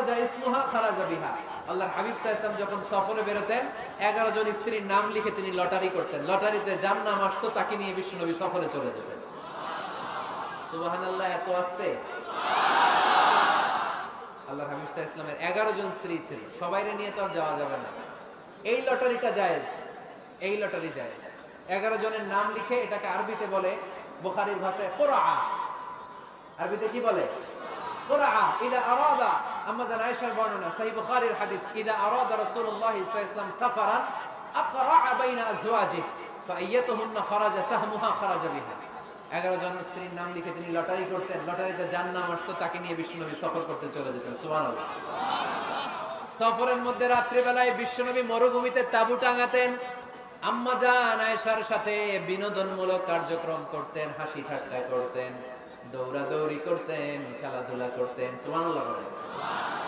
খারাজা ইসমুহা খারাজা বিহা। আল্লাহর হাবিব সাল্লাল্লাহু আলাইহি ওয়াসাল্লাম যখন সফরে বেরোতেন 11 জন স্ত্রীর নাম লিখে তিনি লটারি করতেন। লটারিতে যার নাম আসতো তাকে নিয়ে বিশ্বনবী সফরে চলে যেতেন। সুবহানাল্লাহ, এত আসতে। আল্লাহর হাবিব সাল্লাল্লাহু আলাইহি ওয়াসাল্লামের 11 জন স্ত্রী ছিল, সবাইরে নিয়ে তো আর যাওয়া যাবে না। এই লটারিটা জায়েজ, এই লটারি জায়েজ। 11 জনের নাম লিখে এটাকে আরবিতে বলে, বুখারীর ভাষায় কুরআ। আরবিতে কি বলে? কুরআ। ইদা আরাদা, আম্মা জান আয়েশার বর্ণনা, সহিহ বুখারীর হাদিস, ইদা আরাদা রাসূলুল্লাহ সাল্লাল্লাহু আলাইহি ওয়াসাল্লাম সাফারান আকরাআ বাইনা আজওয়াজিহি ফাআইয়াতুহুন্না খারাজা সাহমুহা খারাজা বিহা। 11 জন স্ত্রীর নাম লিখে তিনি লটারি করতেন, লটারিতে যার নাম আসতো তাকে নিয়ে বিশ্বনবী সফর করতে চলে যেতেন। সুবহানাল্লাহ। সফরের মধ্যে রাত্রিবেলায় বিশ্বনবী মরুভূমিতে তাঁবু টাঙাতেন, আম্মা জান আয়েশার সাথে বিনোদনমূলক কার্যক্রম করতেন, হাসি ঠাট্টা করতেন, দৌড়াদৌড়ি করতেন, খেলাধুলা করতেন। সুবহানাল্লাহ।